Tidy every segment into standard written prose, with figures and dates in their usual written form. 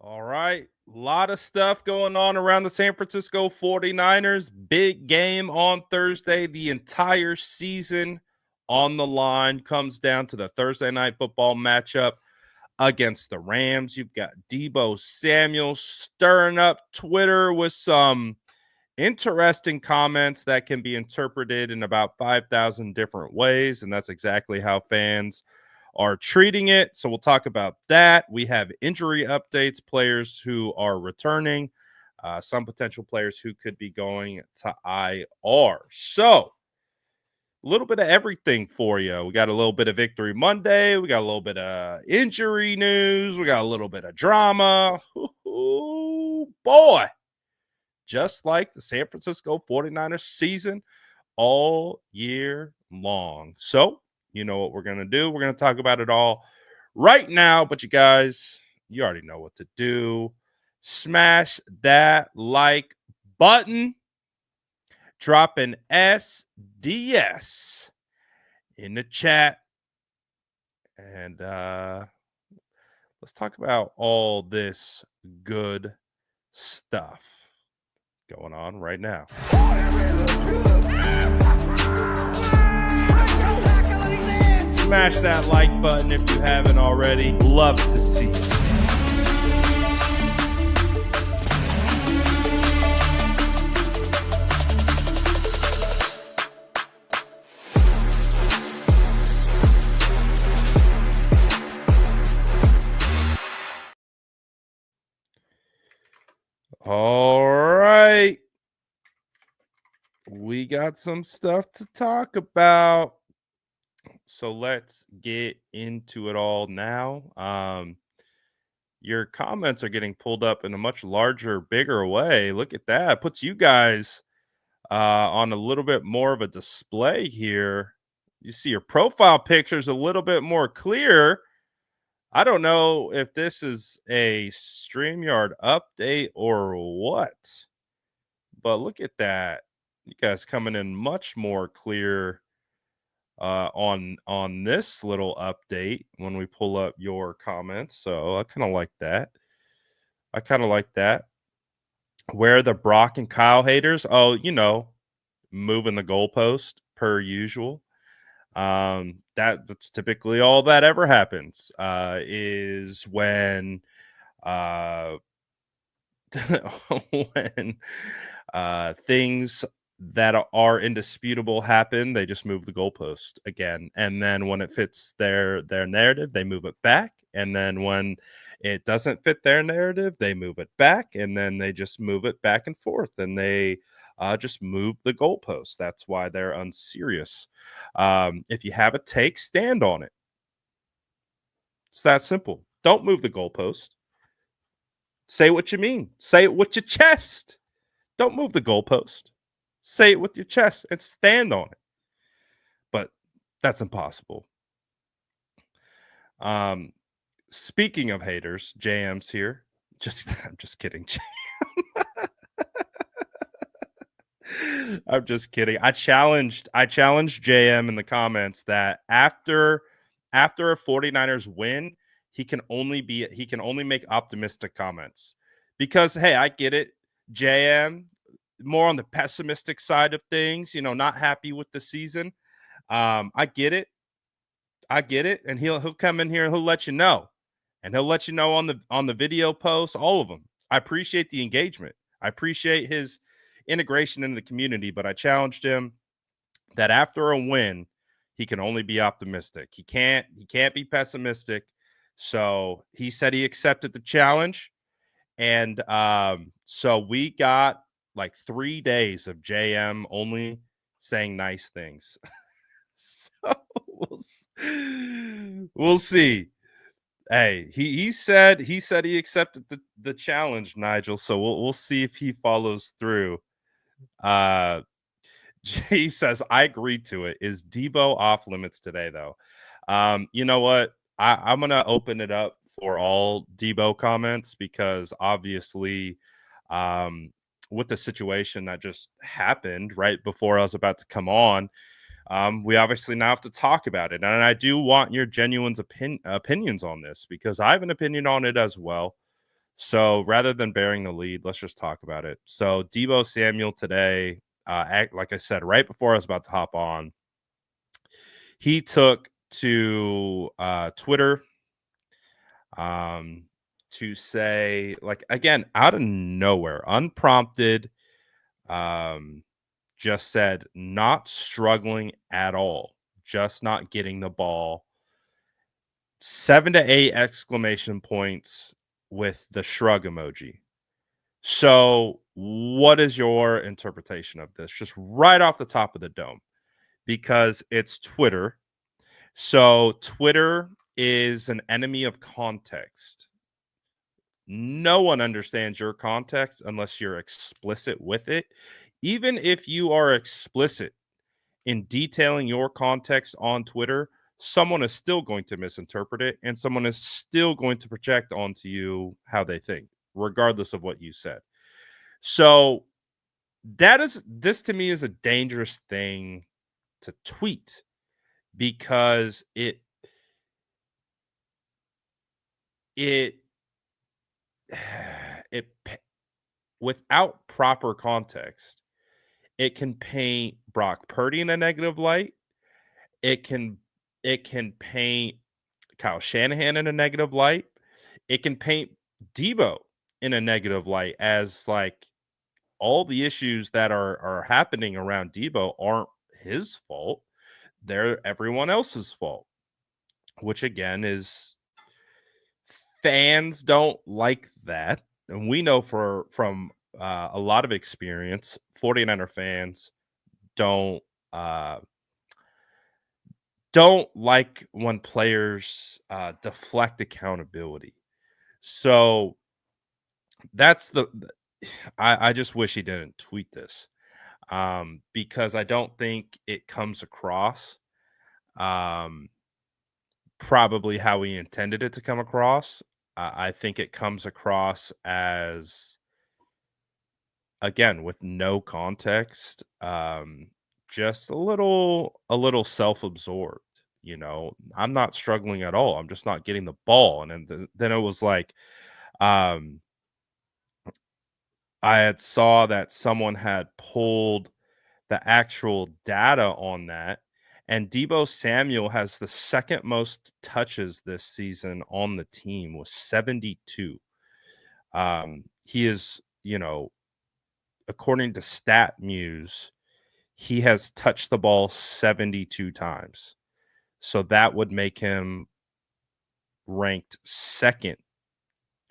All right. A lot of stuff going on around the San Francisco 49ers. Big game on Thursday. The entire season on the line comes down to the Thursday night football matchup against the Rams. You've got Deebo Samuel stirring up Twitter with some interesting comments that can be interpreted in about 5,000 different ways. And that's exactly how fans are treating it. So we'll talk about that. We have injury updates, players who are returning, some potential players who could be going to IR. So a little bit of everything for you. We got a little bit of Victory Monday. We got a little bit of injury news. We got a little bit of drama. Ooh, boy. Just like the San Francisco 49ers season all year long. So, you know what we're going to do. We're going to talk about it all right now. But you guys, you already know what to do. Smash that like button. Drop an SDS in the chat. And let's talk about all this good stuff going on right now. Smash that like button if you haven't already. Love to see it. All right. We got some stuff to talk about. So let's get into it all now. Your comments are getting pulled up in a much larger, bigger way. Look at that. Puts you guys on a little bit more of a display here. You see your profile picture's a little bit more clear. I don't know if this is a StreamYard update or what, but look at that. You guys coming in much more clear on this little update when we pull up your comments. So I kind of like that. Where are the Brock and Kyle haters? Oh, moving the goalpost per usual. That's typically all that ever happens is when when things that are indisputable happen, they just move the goalpost again. And then when it fits their narrative, they move it back. And then when it doesn't fit their narrative, they move it back. And then they just move it back and forth. And they just move the goalpost. That's why they're unserious. If you have a take, stand on it. It's that simple. Don't move the goalpost. Say what you mean. Say it with your chest. Don't move the goalpost. Say it with your chest and stand on it. But that's impossible. Speaking of haters, JM's here. I'm just kidding. I'm just kidding. I challenged JM in the comments that after a 49ers win, he can only make optimistic comments. Because hey, I get it. JM more on the pessimistic side of things, not happy with the season. I get it. And he'll come in here and he'll let you know. And he'll let you know on the video posts, all of them. I appreciate the engagement. I appreciate his integration into the community, but I challenged him that after a win, he can only be optimistic. He can't be pessimistic. So he said he accepted the challenge. And so we got like 3 days of JM only saying nice things. So we'll see. Hey, he said he accepted the challenge, Nigel. So we'll see if he follows through. He says, I agree to it. Is Deebo off limits today, though? You know what? I'm gonna open it up for all Deebo comments because obviously, with the situation that just happened right before I was about to come on, we obviously now have to talk about it. And I do want your genuine opinions on this because I have an opinion on it as well. So rather than bearing the lead, let's just talk about it. So Deebo Samuel today, like I said, right before I was about to hop on, he took to Twitter um, to say, like, again, out of nowhere, unprompted, um, just said, not struggling at all, just not getting the ball. 7 to 8 exclamation points with the shrug emoji. So, what is your interpretation of this? Just right off the top of the dome, because it's Twitter. So, Twitter is an enemy of context. No one understands your context unless you're explicit with it. Even if you are explicit in detailing your context on Twitter, someone is still going to misinterpret it and someone is still going to project onto you how they think, regardless of what you said. So, this to me is a dangerous thing to tweet because it it without proper context, it can paint Brock Purdy in a negative light. It can it can paint Kyle Shanahan in a negative light. It can paint Deebo in a negative light as like all the issues that are happening around Deebo aren't his fault. They're everyone else's fault, which again is fans don't like that. And we know from a lot of experience, 49er fans don't uh don't like when players deflect accountability. So that's I just wish he didn't tweet this because I don't think it comes across um, probably how he intended it to come across. I think it comes across as, again, with no context, just a little self-absorbed. I'm not struggling at all. I'm just not getting the ball. And then it was like, um, I had saw that someone had pulled the actual data on that, and Deebo Samuel has the second most touches this season on the team with 72. He is, according to StatMuse, he has touched the ball 72 times. So that would make him ranked second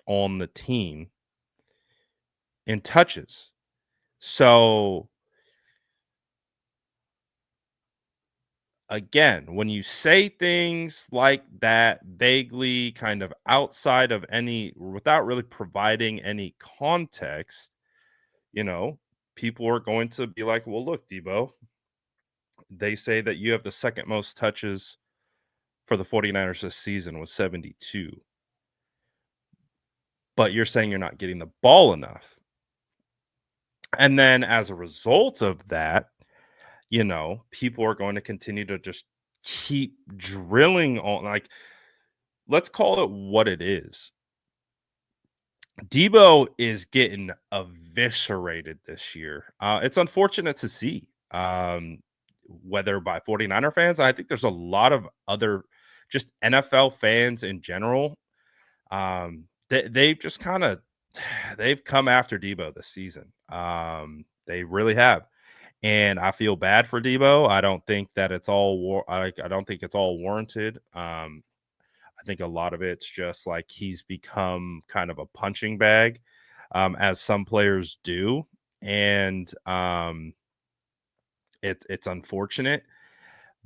on the team in touches. So again, when you say things like that vaguely, kind of outside of any, without really providing any context, you know, people are going to be like, well, look, Debo, they say that you have the second most touches for the 49ers this season with 72, but you're saying you're not getting the ball enough. And then as a result of that, people are going to continue to just keep drilling on, like, let's call it what it is. Deebo is getting eviscerated this year. It's unfortunate to see, whether by 49er fans. I think there's a lot of other just NFL fans in general. They've just kind of they've come after Deebo this season. They really have. And I feel bad for Deebo. I don't think that it's all I don't think it's all warranted. I think a lot of it's just like he's become kind of a punching bag, as some players do, and it's unfortunate.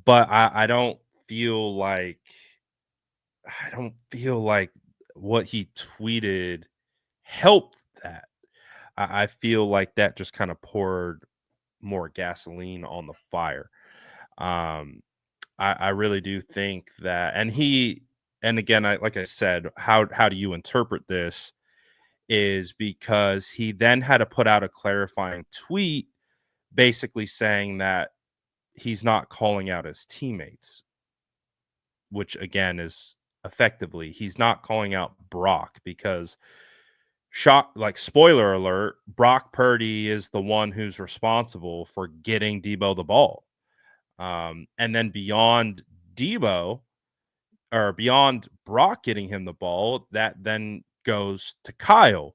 But I don't feel like what he tweeted helped that. I feel like that just kind of poured more gasoline on the fire. Um, I really do think that, and again, like I said, how do you interpret this? Is because he then had to put out a clarifying tweet, basically saying that he's not calling out his teammates, which again is effectively he's not calling out Brock because shock, like, spoiler alert, Brock Purdy is the one who's responsible for getting Deebo the ball. And then beyond Deebo, or beyond Brock getting him the ball, that then goes to Kyle,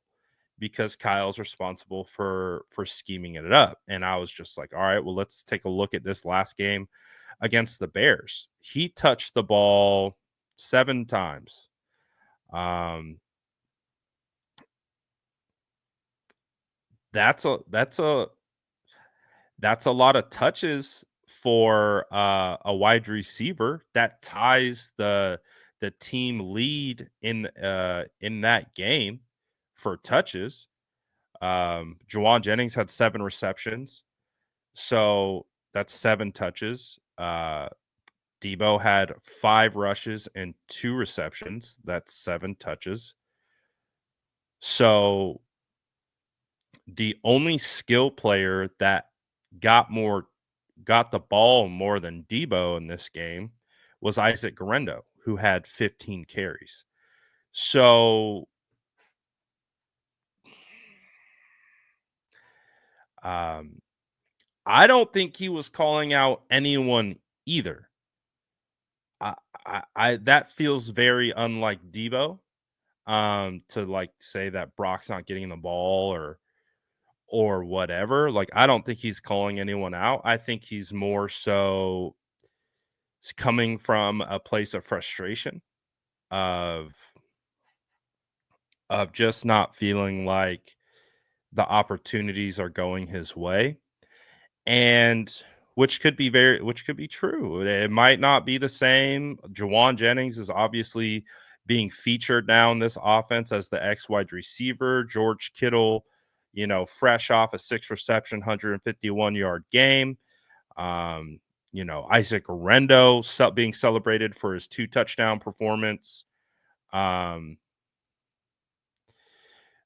because Kyle's responsible for scheming it up. And I was just like, all right, well, let's take a look at this last game against the Bears. He touched the ball 7 times. Um, that's a lot of touches for a wide receiver. That ties the team lead in that game for touches. Juwan Jennings had 7 receptions, so that's 7 touches. Deebo had 5 rushes and 2 receptions. That's 7 touches. So the only skill player that got the ball more than Deebo in this game was Isaac Guerendo, who had 15 carries. So um, I don't think he was calling out anyone either. I, I that feels very unlike Deebo, to like say that Brock's not getting the ball or whatever. Like, I don't think he's calling anyone out. I think he's more so coming from a place of frustration, of just not feeling like the opportunities are going his way, and which could be true. It might not be the same. Jawan Jennings is obviously being featured now in this offense as the X wide receiver. George Kittle, fresh off a 6 reception, 151-yard game. Um, Isaac Guerendo being celebrated for his 2 touchdown performance.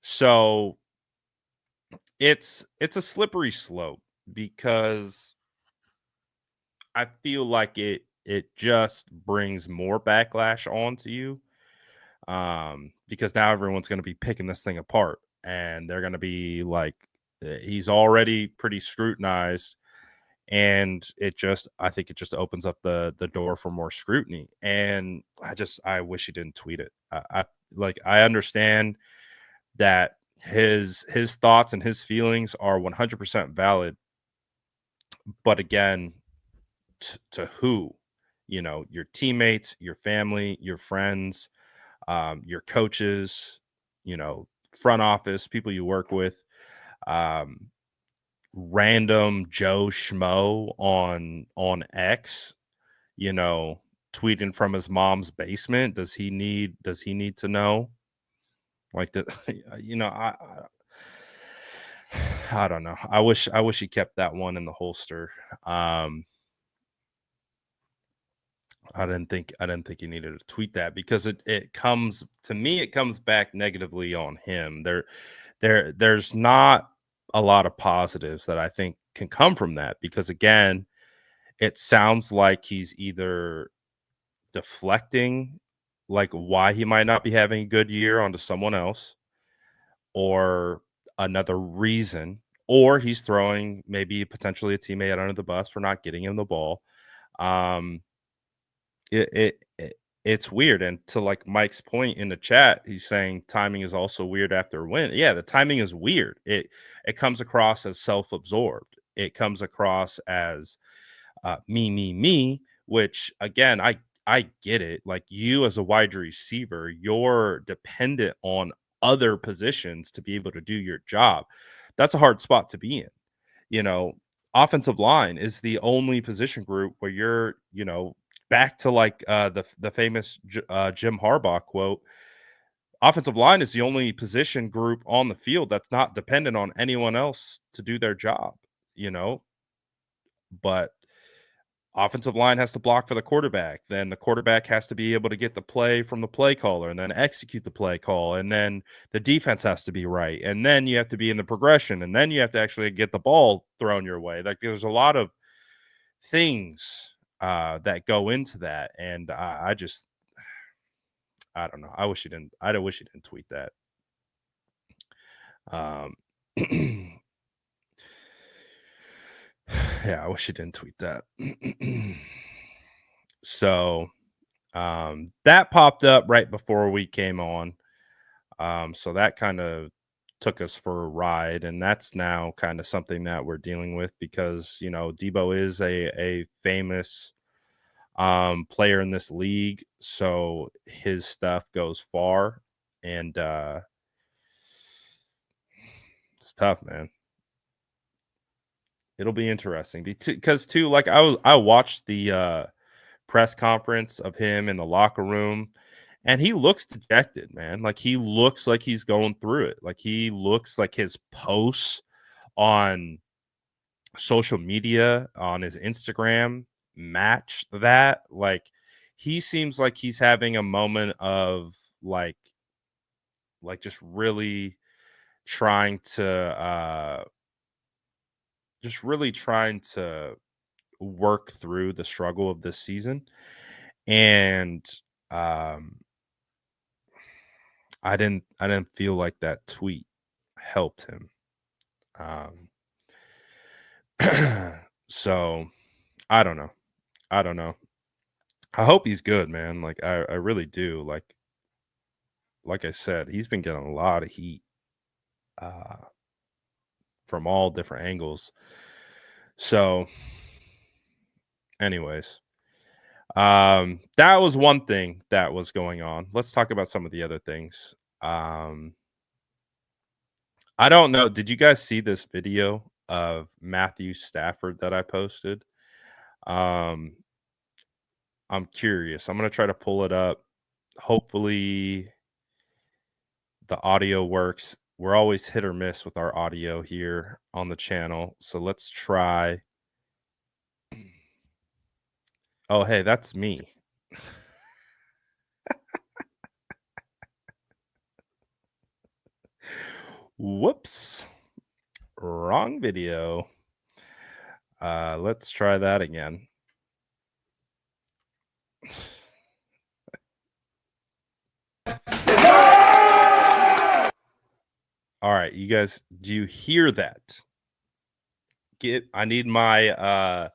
So it's a slippery slope, because I feel like it just brings more backlash onto you, because now everyone's going to be picking this thing apart, and they're going to be like, he's already pretty scrutinized, and I think it just opens up the door for more scrutiny. And I wish he didn't tweet it. I understand that his thoughts and his feelings are 100% valid, but again, to who? Your teammates, your family, your friends, your coaches, front office, people you work with, um, random Joe Schmo on X, you know, tweeting from his mom's basement. Does he need to know? Like, the I don't know. I wish he kept that one in the holster. Um, I didn't think he needed to tweet that, because it comes to me, it comes back negatively on him. There's not a lot of positives that I think can come from that, because again, it sounds like he's either deflecting, like, why he might not be having a good year, onto someone else, or another reason, or he's throwing maybe potentially a teammate under the bus for not getting him the ball. Um, it's weird. And to, like, Mike's point in the chat, he's saying timing is also weird after a win. Yeah, the timing is weird. It comes across as self-absorbed. It comes across as me, which again, I get it. Like, you as a wide receiver, you're dependent on other positions to be able to do your job. That's a hard spot to be in. You know, offensive line is the only position group where you're, back to, like, the famous Jim Harbaugh quote. Offensive line is the only position group on the field that's not dependent on anyone else to do their job, you know. But offensive line has to block for the quarterback. Then the quarterback has to be able to get the play from the play caller and then execute the play call. And then the defense has to be right. And then you have to be in the progression. And then you have to actually get the ball thrown your way. Like, there's a lot of things that go into that. And I don't know. I wish he didn't tweet that. Um, yeah, I wish he didn't tweet that. So that popped up right before we came on. So that kind of took us for a ride, and that's now kind of something that we're dealing with because Deebo is a famous player in this league, so his stuff goes far, and it's tough, man. It'll be interesting because too, like I watched the press conference of him in the locker room, and he looks dejected, man. Like he looks like he's going through it. Like he looks like his posts on social media, on his Instagram, match that. Like he seems like he's having a moment of like just really trying to work through the struggle of this season. And um I didn't feel like that tweet helped him. Um so I don't know. I don't know. I hope he's good, man. Like I really do. Like I said, he's been getting a lot of heat uh from all different angles. So anyways, that was one thing that was going on. Let's talk about some of the other things. Um I don't know. Did you guys see this video of Matthew Stafford that I posted? Um, I'm curious. I'm gonna try to pull it up. Hopefully, the audio works. We're always hit or miss with our audio here on the channel. So let's try. Oh, hey, that's me. Whoops. Wrong video. Let's try that again. All right, you guys, do you hear that? I need my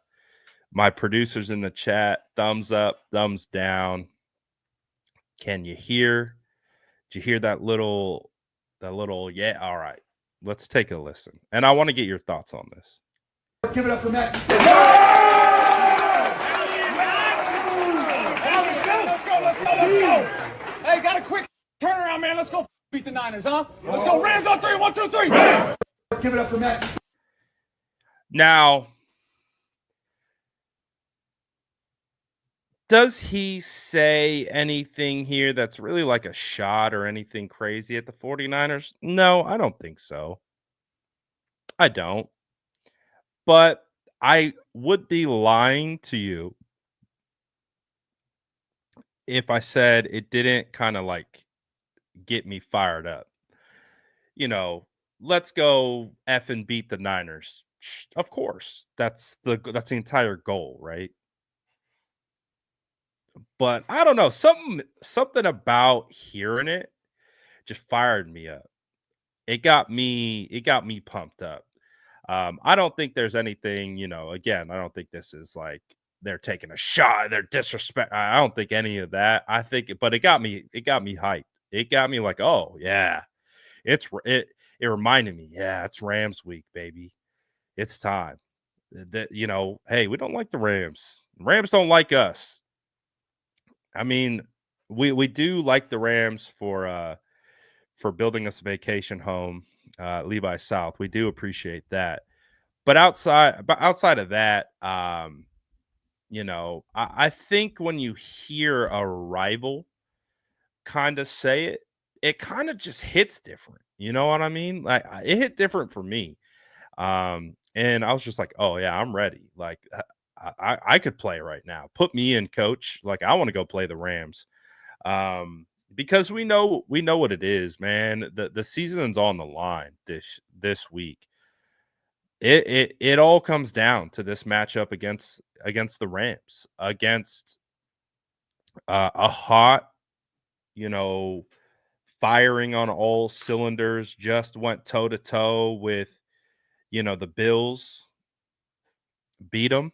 producers in the chat, thumbs up, thumbs down. Can you hear? Did you hear that little yeah? All right. Let's take a listen. And I want to get your thoughts on this. Give it up for Matt. Let's go. Hey, got a quick turnaround, man. Let's go beat the Niners, huh? Let's go. Rams on 3. 1, 2, 3. Give it up for Matt. Now, does he say anything here that's really like a shot or anything crazy at the 49ers? No, I don't think so. I don't. But I would be lying to you if I said it didn't kind of like get me fired up. You know, let's go F and beat the Niners. Of course, that's the entire goal, right? But I don't know, something about hearing it just fired me up. It got me pumped up. I don't think there's anything, again, I don't think this is like they're taking a shot, they're disrespect. I don't think any of that. I think, but it got me hyped. It got me like, oh yeah, it reminded me, yeah, it's Rams week, baby. It's time. That hey, we don't like the Rams. Rams don't like us. I mean, we do like the Rams for building us a vacation home, Levi South. We do appreciate that. But outside of that, I think when you hear a rival kind of say it, it kind of just hits different. You know what I mean? Like it hit different for me. And I was just like, oh yeah, I'm ready. Like I could play right now. Put me in, coach. Like I want to go play the Rams. Because we know what it is, man. The season's on the line this week. It all comes down to this matchup against the Rams, against a hot, you know, firing on all cylinders, just went toe to toe with, the Bills, beat them.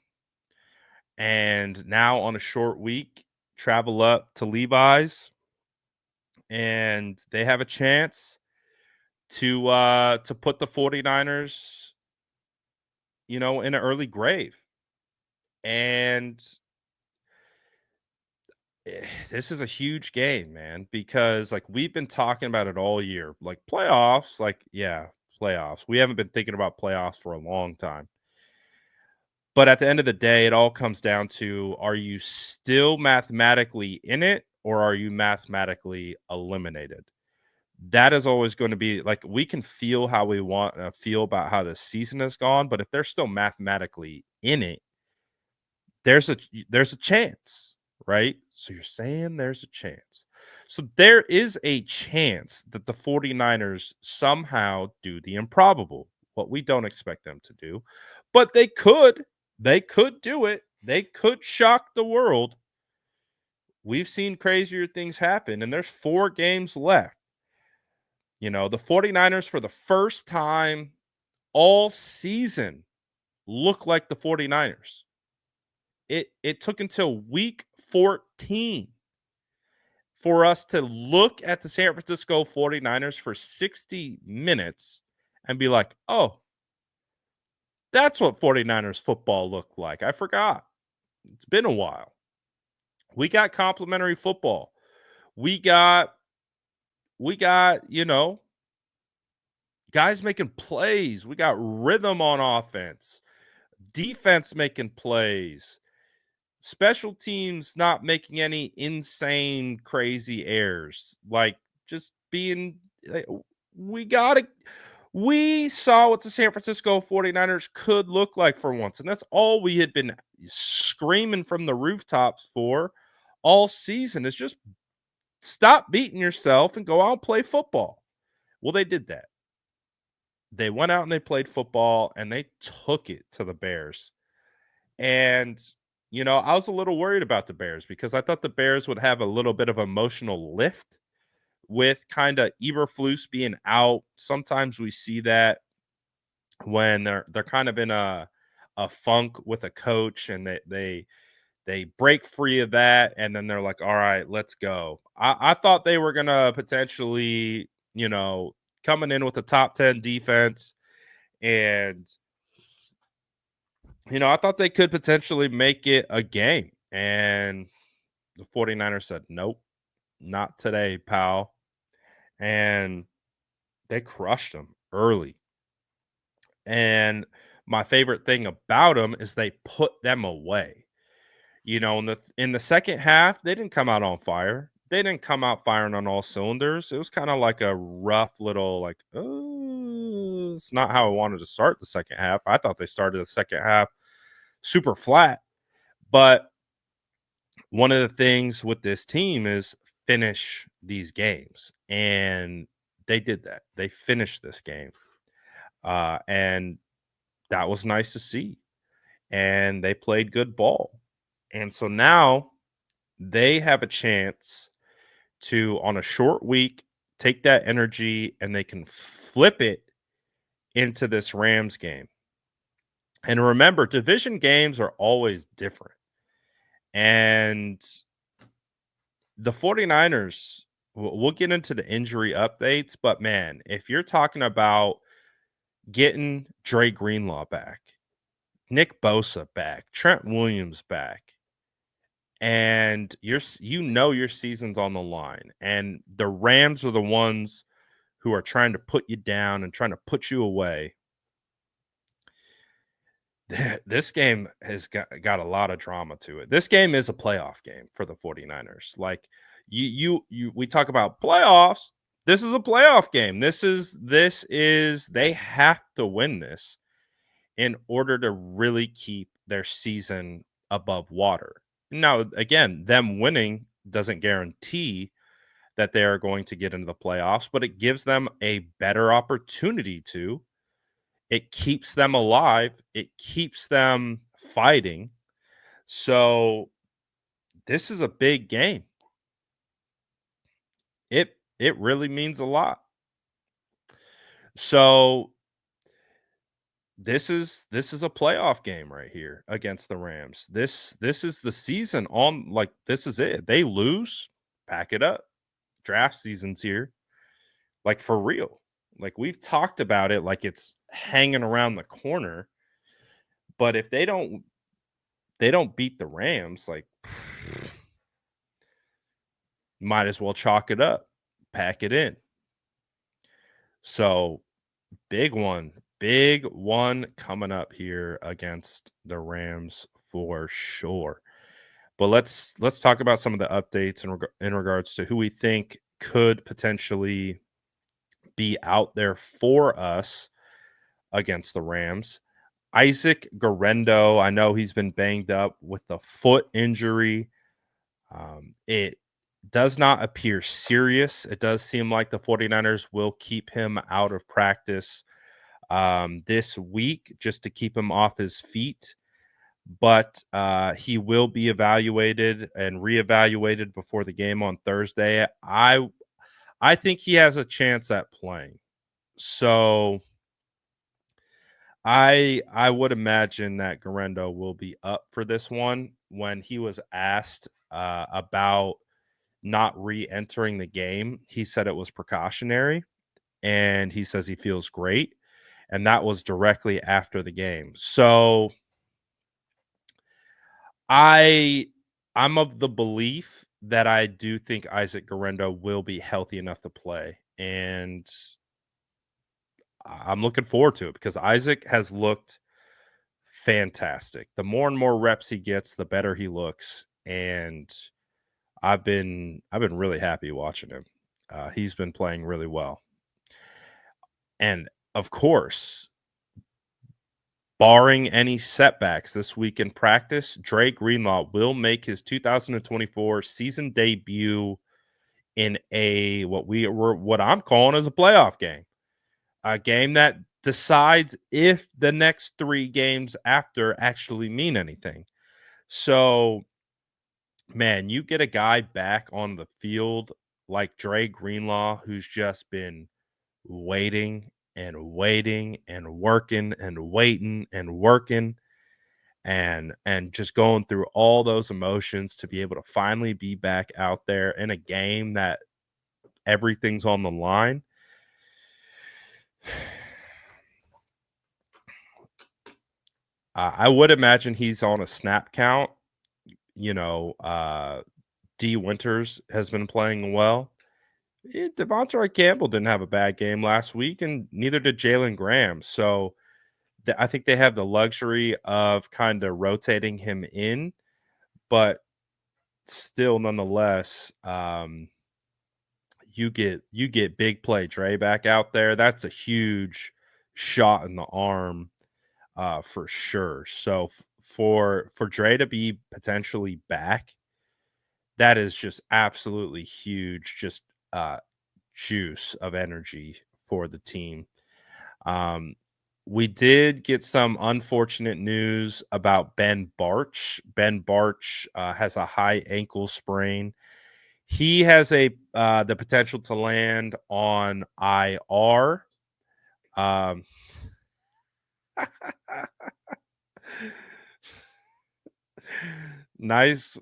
And now on a short week, travel up to Levi's, and they have a chance to put the 49ers, in an early grave. And this is a huge game, man, because like we've been talking about it all year. Like playoffs, like yeah, playoffs. We haven't been thinking about playoffs for a long time. But at the end of the day, it all comes down to, are you still mathematically in it or are you mathematically eliminated? That is always going to be like, we can feel how we want to feel about how the season has gone, but if they're still mathematically in it, there's a chance, right? So you're saying there's a chance. So there is a chance that the 49ers somehow do the improbable, what we don't expect them to do, but they could. They could do it. They could shock the world. We've seen crazier things happen, and there's 4 games left. The 49ers for the first time all season look like the 49ers. It took until week 14 for us to look at the San Francisco 49ers for 60 minutes and be like, "Oh, that's what 49ers football looked like. I forgot. It's been a while." We got complimentary football. We got, guys making plays. We got rhythm on offense. Defense making plays. Special teams not making any insane, crazy errors. Like, just being, we saw what the San Francisco 49ers could look like for once. And that's all we had been screaming from the rooftops for all season, is just stop beating yourself and go out and play football. Well, they did that. They went out and they played football and they took it to the Bears. And, I was a little worried about the Bears because I thought the Bears would have a little bit of emotional lift with kind of Eberflus being out. Sometimes we see that when they're kind of in a funk with a coach, and they break free of that, and then they're like, all right, let's go. I thought they were gonna potentially, coming in with a top 10 defense, and I thought they could potentially make it a game. And the 49ers said, nope, not today, pal. And they crushed them early. And my favorite thing about them is they put them away. In the second half, they didn't come out on fire. They didn't come out firing on all cylinders. It was kind of like a rough little, like, oh, it's not how I wanted to start the second half. I thought they started the second half super flat. But one of the things with this team is finish these games. And they did that. They finished this game. And that was nice to see. And they played good ball. And so now they have a chance to, on a short week, take that energy and they can flip it into this Rams game. And remember, division games are always different. And the 49ers, we'll get into the injury updates, but man, if you're talking about getting Dre Greenlaw back, Nick Bosa back, Trent Williams back, and your season's on the line, and the Rams are the ones who are trying to put you down and trying to put you away. This game has got a lot of drama to it. This game is a playoff game for the 49ers. Like we talk about playoffs. This is a playoff game. This is they have to win this in order to really keep their season above water. Now, again, them winning doesn't guarantee that they are going to get into the playoffs, but it gives them a better opportunity to. It keeps them alive. It keeps them fighting. So this is a big game. It really means a lot. So this is a playoff game right here against the Rams. This is the season on, like, this is it. They lose, pack it up. Draft season's here. Like, for real. Like, we've talked about it like it's hanging around the corner, but if they don't beat the Rams, like, might as well chalk it up, pack it in. So, big one coming up here against the Rams for sure. But let's talk about some of the updates in regards to who we think could potentially be out there for us against the Rams. Isaac Guerendo, I know he's been banged up with the foot injury. It does not appear serious. It does seem like the 49ers will keep him out of practice this week just to keep him off his feet. But he will be evaluated and reevaluated before the game on Thursday. I think he has a chance at playing. So I would imagine that Guerendo will be up for this one. When he was asked about not re-entering the game, he said it was precautionary, and he says he feels great, and that was directly after the game. So I'm of the belief that I do think Isaac Guerendo will be healthy enough to play, and I'm looking forward to it because Isaac has looked fantastic. The more and more reps he gets, the better he looks, and I've been really happy watching him. He's been playing really well, and of course, barring any setbacks this week in practice, Dre Greenlaw will make his 2024 season debut in what I'm calling as a playoff game. A game that decides if the next 3 games after actually mean anything. So, man, you get a guy back on the field like Dre Greenlaw, who's just been waiting and waiting and working and waiting and working and just going through all those emotions to be able to finally be back out there in a game that everything's on the line. I would imagine he's on a snap count. You know, D Winters has been playing well. Devontae Campbell didn't have a bad game last week, and neither did Jalen Graham. So I think they have the luxury of kind of rotating him in, but still, nonetheless, you get big play Dre back out there. That's a huge shot in the arm, for sure. So for Dre to be potentially back, that is just absolutely huge. Just juice of energy for the team. Um, we did get some unfortunate news about Ben Barch. Ben Barch has a high ankle sprain. He has the potential to land on IR. Um, nice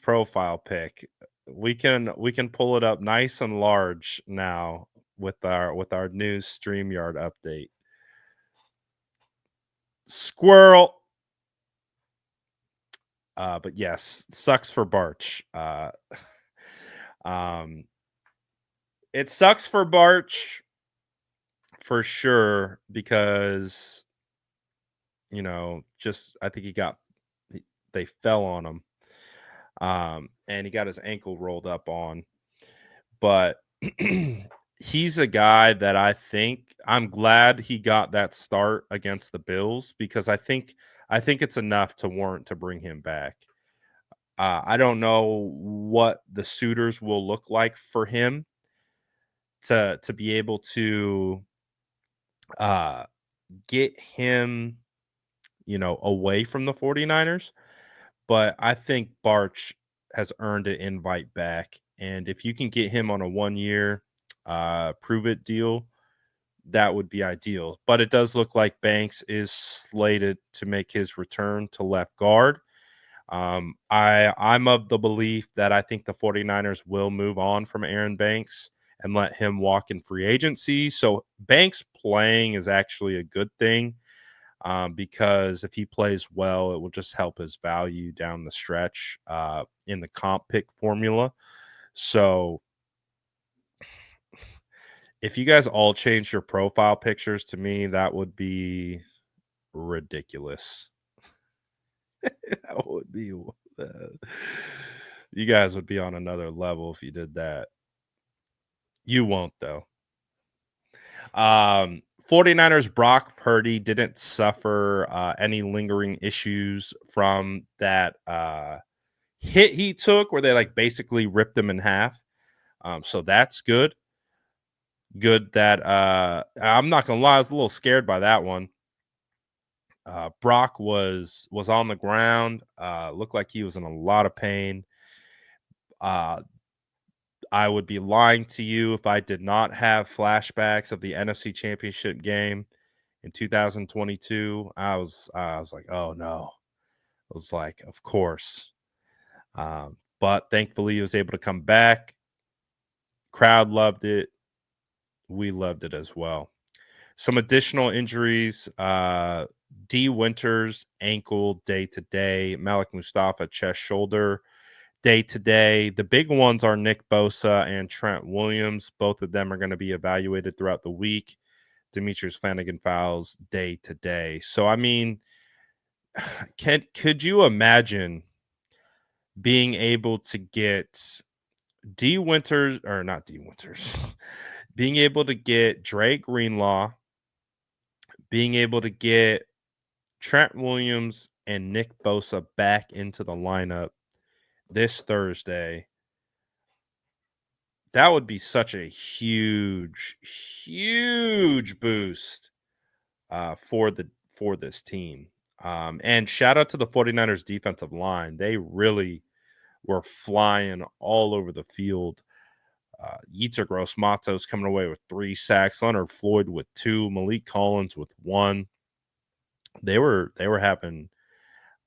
profile pic. We can pull it up nice and large now with our new StreamYard update. Squirrel. But yes, sucks for Barch. Um, it sucks for Barch for sure because just I think they fell on him, and he got his ankle rolled up on. But he's a guy that I'm glad he got that start against the Bills because I think it's enough to warrant to bring him back. I don't know what the suitors will look like for him to be able to uh, get him, away from the 49ers. But I think Barch has earned an invite back. And if you can get him on a 1 year, prove it deal, that would be ideal. But it does look like Banks is slated to make his return to left guard. I'm of the belief that I think the 49ers will move on from Aaron Banks and let him walk in free agency. So Banks playing is actually a good thing, because if he plays well, it will just help his value down the stretch in the comp pick formula. So if you guys all change your profile pictures, to me, that would be ridiculous. That would be you guys would be on another level if you did that. You won't, though. 49ers Brock Purdy didn't suffer any lingering issues from that hit he took where they like basically ripped him in half. So that's good. Good that I'm not gonna lie, I was a little scared by that one. Brock was on the ground, looked like he was in a lot of pain. I would be lying to you if I did not have flashbacks of the NFC Championship game in 2022. I was like, oh no. I was like, of course. But thankfully he was able to come back. Crowd loved it. We loved it as well. Some additional injuries. D Winters, ankle day to day. Malik Mustafa, chest, shoulder, day to day. The big ones are Nick Bosa and Trent Williams. Both of them are going to be evaluated throughout the week. Demetrius Flanagan-Fowles, day to day. So, I mean, could you imagine being able to get D Winters, or not D Winters, being able to get Dre Greenlaw, being able to get Trent Williams and Nick Bosa back into the lineup this Thursday? That would be such a huge, huge boost for this team. And shout out to the 49ers defensive line. They really were flying all over the field. Yetur Gross-Matos coming away with 3 sacks, Leonard Floyd with 2, Malik Collins with 1. They were having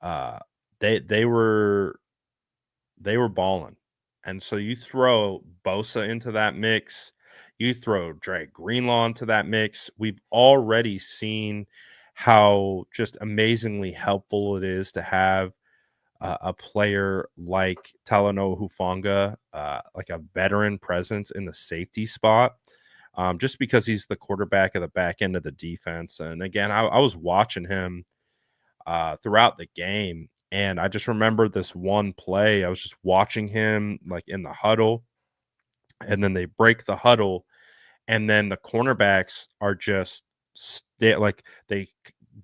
they were balling. And so you throw Bosa into that mix, you throw Dre Greenlaw into that mix. We've already seen how just amazingly helpful it is to have a player like Talanoa Hufanga, like a veteran presence in the safety spot, just because he's the quarterback of the back end of the defense. And again, I was watching him throughout the game, and I just remember this one play. I was just watching him like in the huddle, and then they break the huddle, and then the cornerbacks are just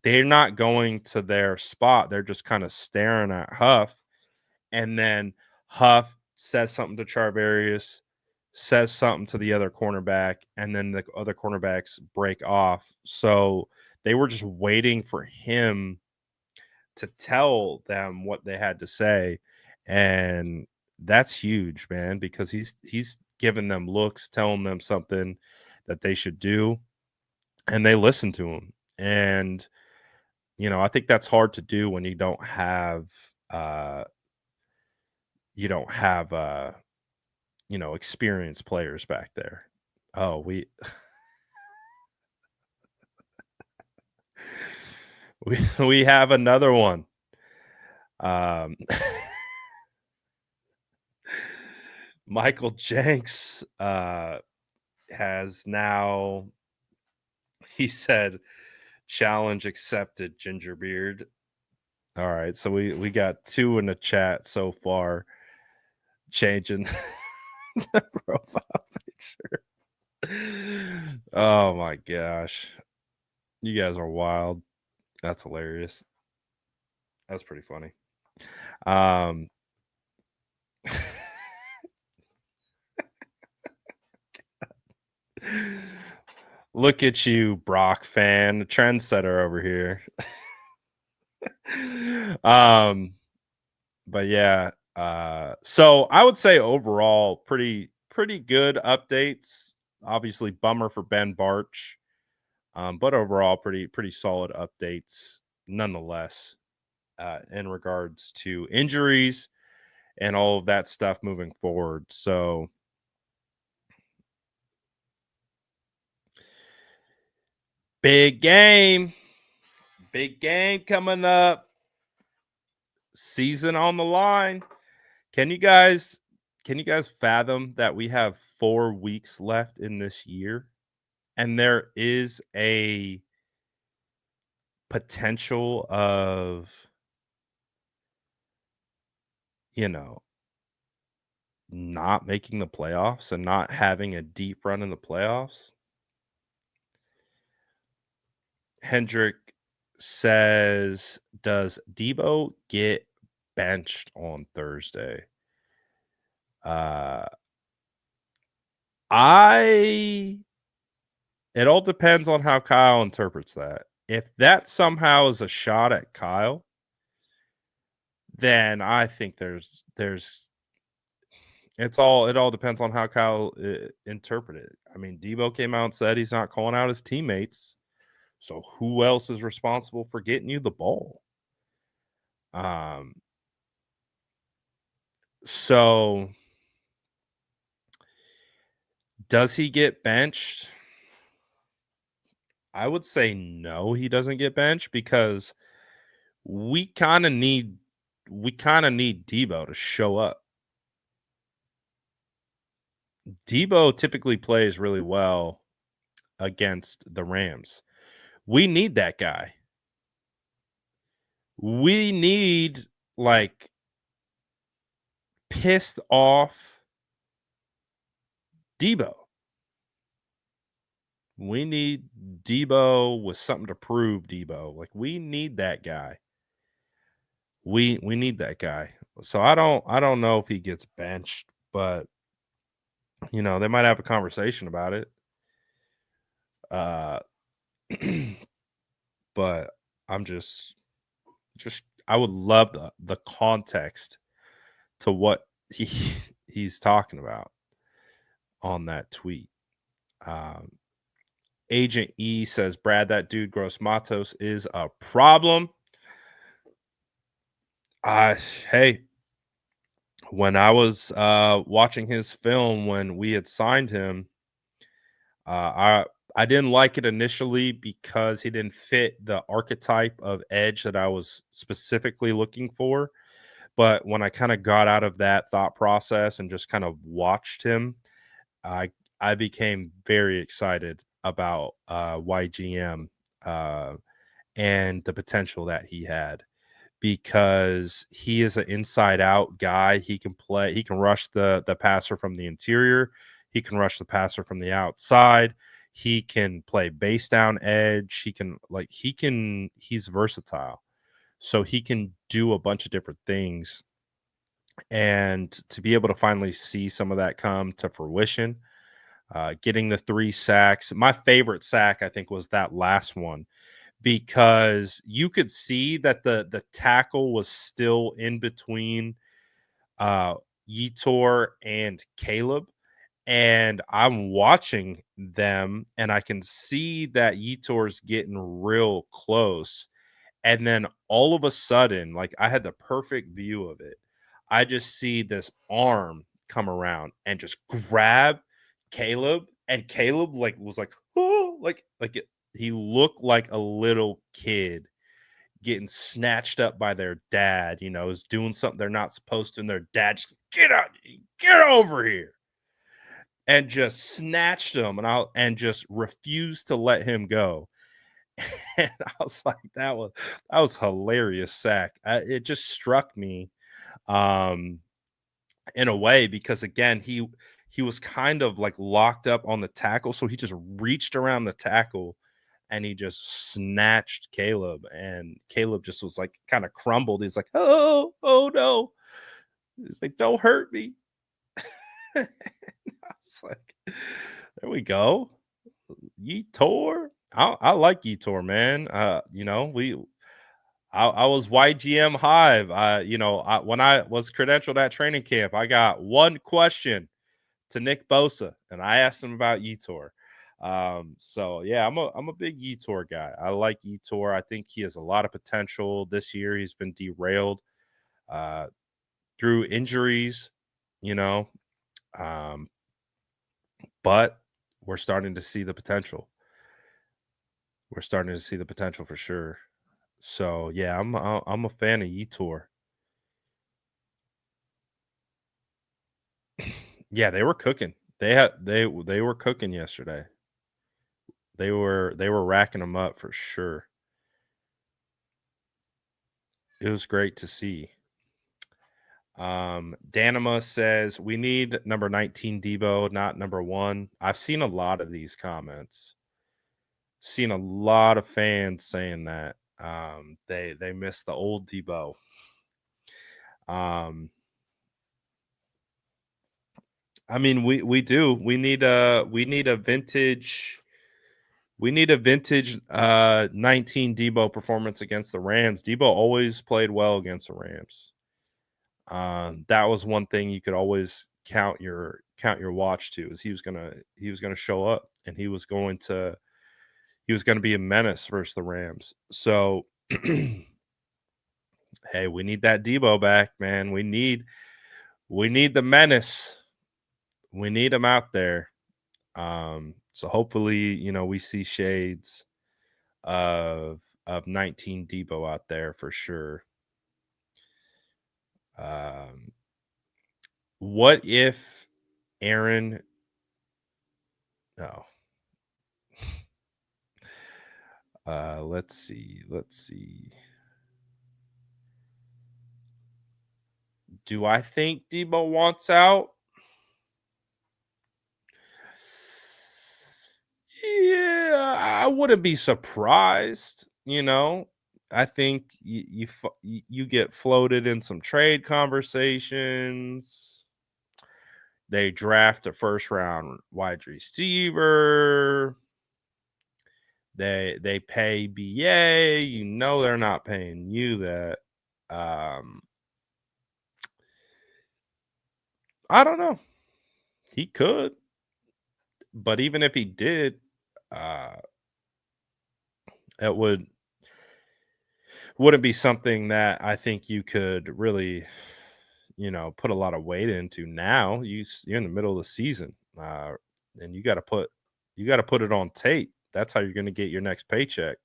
they're not going to their spot. They're just kind of staring at Huff, and then Huff says something to Charvarius, says something to the other cornerback, and then the other cornerbacks break off. So they were just waiting for him to tell them what they had to say, and that's huge, man, because he's giving them looks, telling them something that they should do, and they listen to him. And I think that's hard to do when you don't have experienced players back there. Oh, we have another one. Michael Jenks has now, he said, challenge accepted, Gingerbeard. All right, so we got 2 in the chat so far changing the profile picture. Oh my gosh. You guys are wild. That's hilarious. That's pretty funny. Look at you, Brock fan, trendsetter over here. But yeah, so I would say overall pretty good updates Obviously, bummer for Ben Barch, but overall, pretty solid updates nonetheless in regards to injuries and all of that stuff moving forward. So, big game coming up. Season on the line. Can you guys fathom that we have 4 weeks left in this year and there is a potential of, you know, not making the playoffs and not having a deep run in the playoffs? Hendrick says, "Does Deebo get benched on Thursday?" Uh, I It all depends on how Kyle interprets that. If that somehow is a shot at Kyle, then I think it all depends on how Kyle interpreted it. I mean, Deebo came out and said he's not calling out his teammates. So who else is responsible for getting you the ball? Um, so does he get benched? I would say no, he doesn't get benched because we kind of need Deebo to show up. Deebo typically plays really well against the Rams. We need that guy. We need like pissed off Deebo. We need Deebo with something to prove Deebo. Like we need that guy. We need that guy. So I don't know if he gets benched, but they might have a conversation about it. Uh but I'm just I would love the context to what he's talking about on that tweet. Um Agent E says, Brad, that dude Gross Matos is a problem. Hey, when I was watching his film when we had signed him, I didn't like it initially because he didn't fit the archetype of edge that I was specifically looking for. But when I kind of got out of that thought process and just kind of watched him, I I became very excited about YGM uh, and the potential that he had because he is an inside out guy. He can play, he can rush the passer from the interior, he can rush the passer from the outside, he can play base down edge, he's versatile. So he can do a bunch of different things. And to be able to finally see some of that come to fruition, getting the 3 sacks. My favorite sack, I think, was that last one because you could see that the tackle was still in between uh Yetur and Caleb. And I'm watching them and I can see that Yetur's getting real close. And then all of a sudden, like I had the perfect view of it. I just see this arm come around and just grab Caleb, and Caleb like was like, oh, he looked like a little kid getting snatched up by their dad, is doing something they're not supposed to, and their dad just get out, get over here, and just snatched him and just refused to let him go. And I was like, that was hilarious sack. It just struck me um in a way because again he was kind of like locked up on the tackle, so he just reached around the tackle and he just snatched Caleb, and Caleb just was like kind of crumbled. He's like, oh no. He's like, don't hurt me. I was like, there we go. Yetur. I like Yetur, man. I was YGM Hive. When I was credentialed at training camp, I got one question to Nick Bosa, and I asked him about Yetur. So yeah, I'm a big Yetur guy. I like Yetur. I think he has a lot of potential. This year he's been derailed uh, through injuries, you know, um, but we're starting to see the potential. We're starting to see the potential for sure. So yeah, I'm a fan of Yetur. Yeah, they were cooking. They were cooking yesterday. They were racking them up for sure. It was great to see. Danima says we need number 19 Deebo, not number 1. I've seen a lot of these comments. Seen a lot of fans saying that. They miss the old Deebo. I mean, we do. We need a vintage 19 Deebo performance against the Rams. Deebo always played well against the Rams. That was one thing you could always count your watch to, is he was gonna show up, and he was going to be a menace versus the Rams. So hey, we need that Deebo back, man. We need the menace. We need him out there. So hopefully, we see shades of 19 Deebo out there for sure. What if Aaron? No. Let's see. Do I think Deebo wants out? Yeah, I wouldn't be surprised. I think you get floated in some trade conversations. They draft a first round wide receiver. They pay BA. They're not paying you that. I don't know. He could, but even if he did, it wouldn't be something that I think you could really, put a lot of weight into now. You're in the middle of the season, and you got to put it on tape. That's how you're going to get your next paycheck.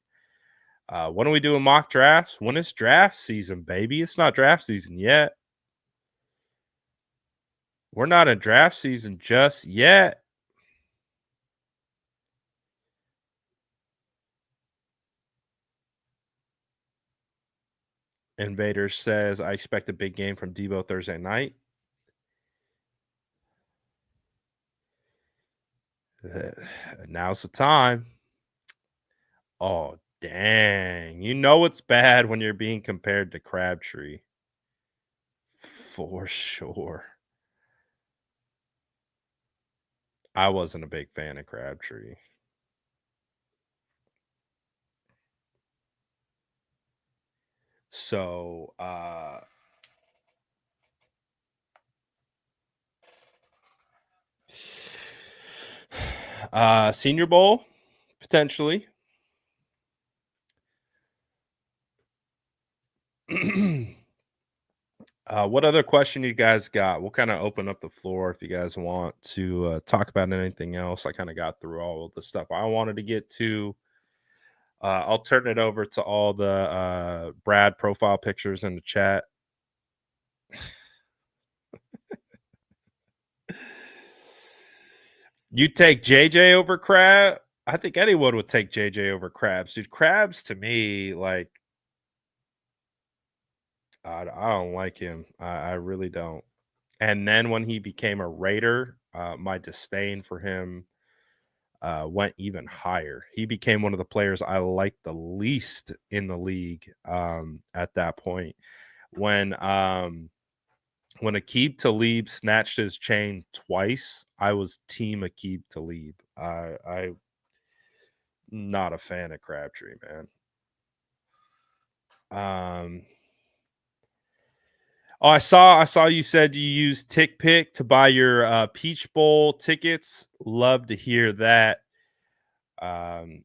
When are we doing mock drafts? When is draft season, baby? It's not draft season yet. We're not in draft season just yet. Invader says, I expect a big game from Deebo Thursday night. Now's the time. Oh, dang. It's bad when you're being compared to Crabtree. For sure. I wasn't a big fan of Crabtree. So, Senior Bowl, potentially. What other question you guys got? We'll kind of open up the floor if you guys want to talk about anything else. I kind of got through all of the stuff I wanted to get to. I'll turn it over to all the Brad profile pictures in the chat. You take JJ over Crab? I think anyone would take JJ over Krabs. Dude, Krabs to me, like, I don't like him. I really don't. And then when he became a Raider, my disdain for him went even higher. He became one of the players I liked the least in the league at that point. When Aqib Talib snatched his chain twice, I was team Aqib Talib. I not a fan of Crabtree, man. Oh, I saw you said you used TickPick to buy your Peach Bowl tickets. Love to hear that. Um,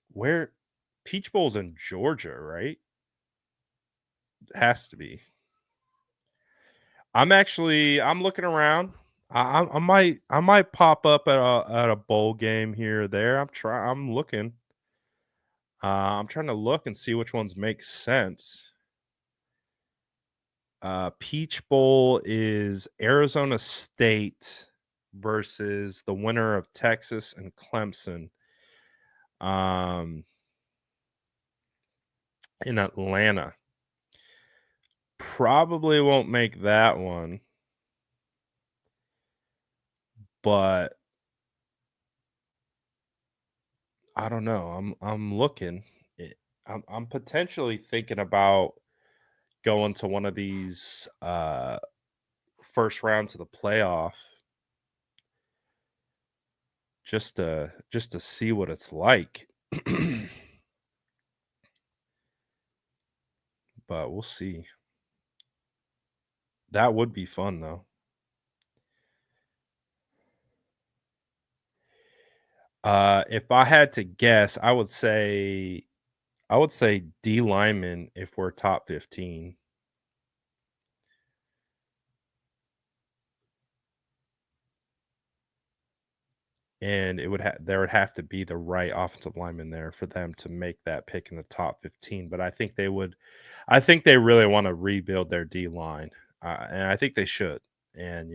where Peach Bowl's in Georgia, right? Has to be. I'm looking around. I might pop up at a bowl game here or there. I'm looking. I'm trying to look and see which ones make sense. Peach Bowl is Arizona State versus the winner of Texas and Clemson. Um, in Atlanta. Probably won't make that one, but I don't know. I'm looking. I'm potentially thinking about going to one of these first rounds of the playoff just to see what it's like. But we'll see. That would be fun though. If I had to guess, I would say D lineman if we're top 15. And there would have to be the right offensive lineman there for them to make that pick in the top 15. But I think they really want to rebuild their D line. And I think they should. And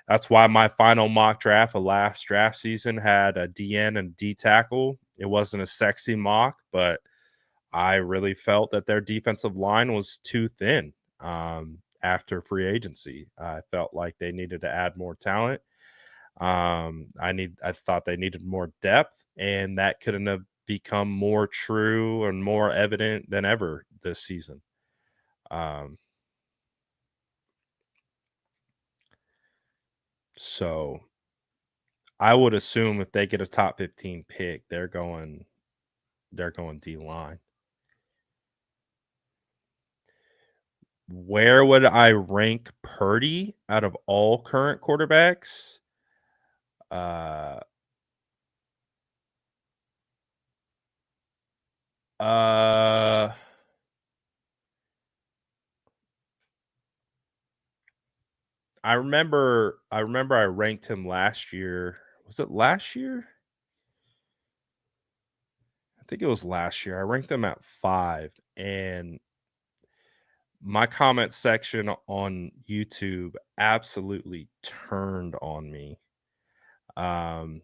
that's why my final mock draft of last draft season had a DN and D tackle. It wasn't a sexy mock, but I really felt that their defensive line was too thin after free agency. I felt like they needed to add more talent. I thought they needed more depth, and that couldn't have become more true and more evident than ever this season. Um, so I would assume if they get a top 15 pick, they're going D line. Where would I rank Purdy out of all current quarterbacks? Uh, uh, I remember I ranked him last year. Was it last year? I think it was last year. I ranked him at 5, and my comment section on YouTube absolutely turned on me. Um,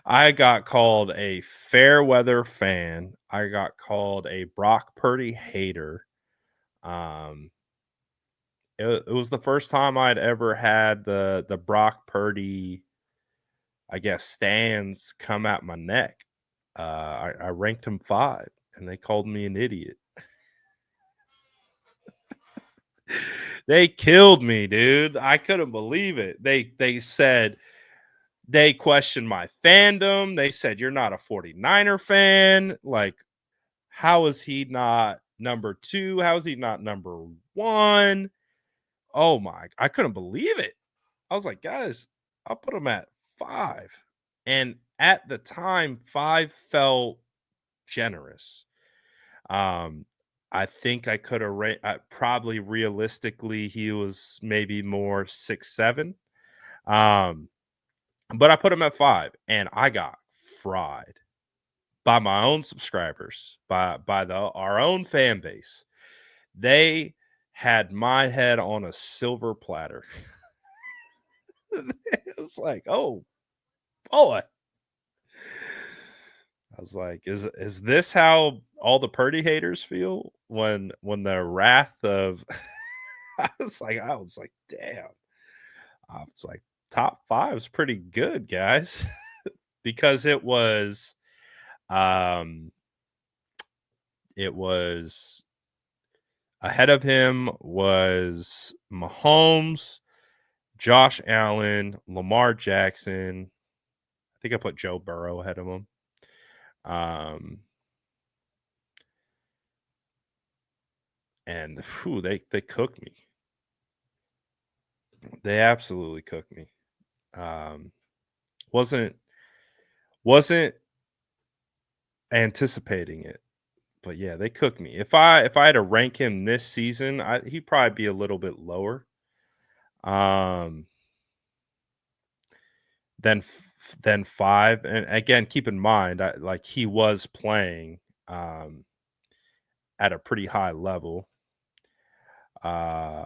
I got called a fair weather fan. I got called a Brock Purdy hater. Um, it was the first time I'd ever had the Brock Purdy, I guess, stands come at my neck. I ranked him 5, and they called me an idiot. They killed me, dude. I couldn't believe it. They said they questioned my fandom. They said you're not a 49er fan. Like, how is he not number 2? How is he not number 1? Oh my, I couldn't believe it. I was like, guys, I'll put him at 5. And at the time, 5 felt generous. Um, I think I could have probably realistically he was maybe more 6, 7. Um, but I put him at 5, and I got fried by my own subscribers, by our own fan base. They had my head on a silver platter. It was like, oh boy. I was like, is this how all the Purdy haters feel when the wrath of I was like, damn. I was like, top 5 is pretty good, guys. Because um it was ahead of him was Mahomes, Josh Allen, Lamar Jackson. I think I put Joe Burrow ahead of him. Um and they cooked me. They absolutely cooked me. Um, wasn't wasn't anticipating it, but yeah, they cooked me. If I had to rank him this season, he'd probably be a little bit lower. Um, than 5, and again, keep in mind, like he was playing um at a pretty high level uh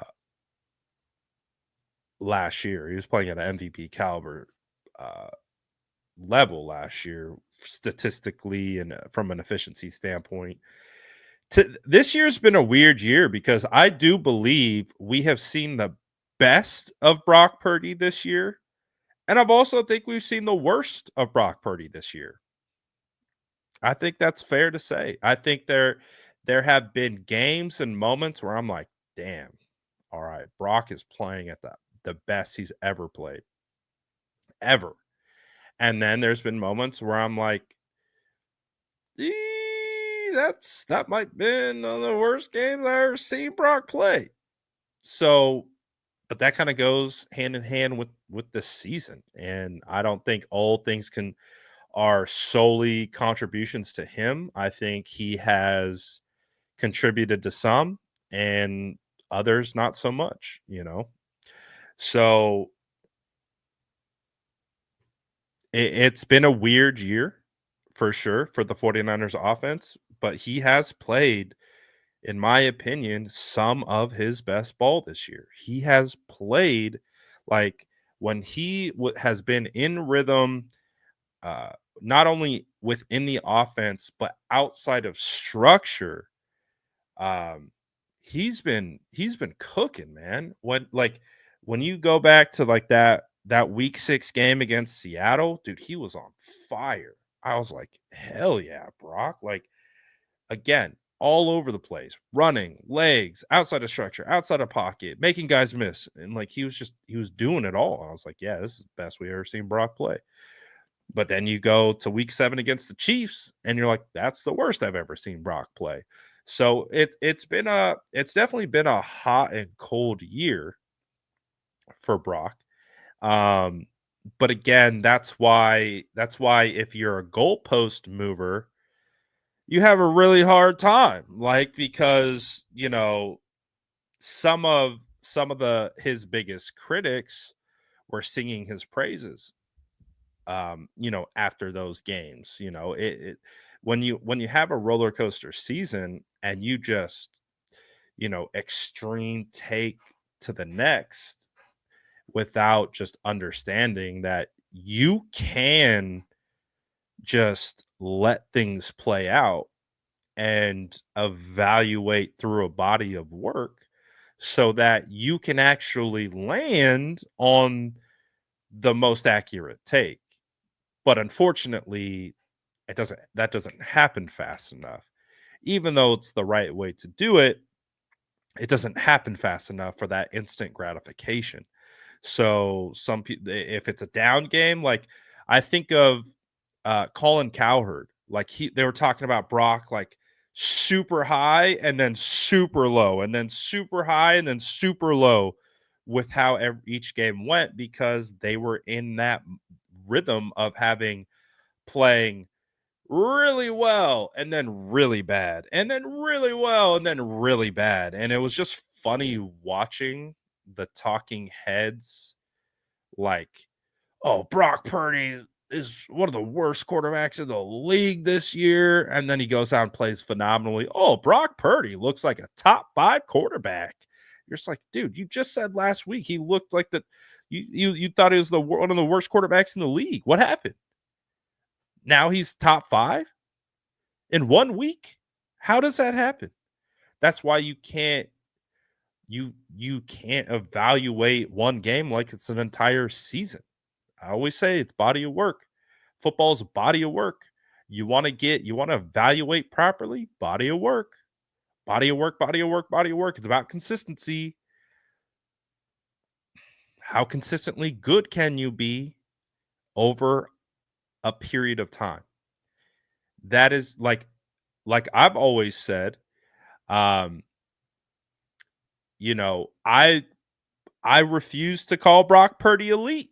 last year. He was playing at an MVP caliber uh level last year, statistically and from an efficiency standpoint. This year's been a weird year because I do believe we have seen the best of Brock Purdy this year, and I've also think we've seen the worst of Brock Purdy this year. I think that's fair to say. I think there have been games and moments where I'm like, "Damn, all right, Brock is playing at the best he's ever played, ever." And then there's been moments where I'm like, that might been one of the worst games I ever seen Brock play." So, but that kind of goes hand in hand with this season, and I don't think all things are solely contributions to him. I think he has contributed to some and others not so much. So it's been a weird year for sure for the 49ers offense, but he has played, in my opinion, some of his best ball this year. He has played like when he has been in rhythm, uh, not only within the offense, but outside of structure. um he's been cooking, man. When you go back to like that week 6 game against Seattle, dude, he was on fire. I was like, hell yeah, Brock. Like, again, all over the place, running legs, outside of structure, outside of pocket, making guys miss, and like he was doing it all. I was like, yeah, this is the best we ever seen Brock play. But then you go to week 7 against the Chiefs, and you're like, that's the worst I've ever seen Brock play. So it's definitely been a hot and cold year for Brock. Um, but again, that's why if you're a goalpost mover, you have a really hard time. Like, because some of the his biggest critics were singing his praises after those games. When you have a roller coaster season and you just extreme take to the next without just understanding that you can just let things play out and evaluate through a body of work so that you can actually land on the most accurate take. But unfortunately, that doesn't happen fast enough. Even though it's the right way to do it, it doesn't happen fast enough for that instant gratification. So some people, if it's a down game, like I think of Colin Cowherd, like they were talking about Brock, like super high and then super low, and then super high and then super low, with how each game went, because they were in that rhythm of playing really well and then really bad and then really well and then really bad. And it was just funny watching the talking heads, like, oh, Brock Purdy is one of the worst quarterbacks in the league this year, and then he goes out and plays phenomenally. Oh, Brock Purdy looks like a top 5 quarterback. You're just like, dude, you just said last week he looked like that. You thought he was one of the worst quarterbacks in the league. What happened? Now he's top 5 in 1 week? How does that happen? That's why you can't evaluate one game like it's an entire season. I always say it's body of work. Football's a body of work. You want to evaluate properly, body of work. Body of work, body of work, body of work. It's about consistency. How consistently good can you be over a period of time? That is like I've always said, um I refuse to call Brock Purdy elite.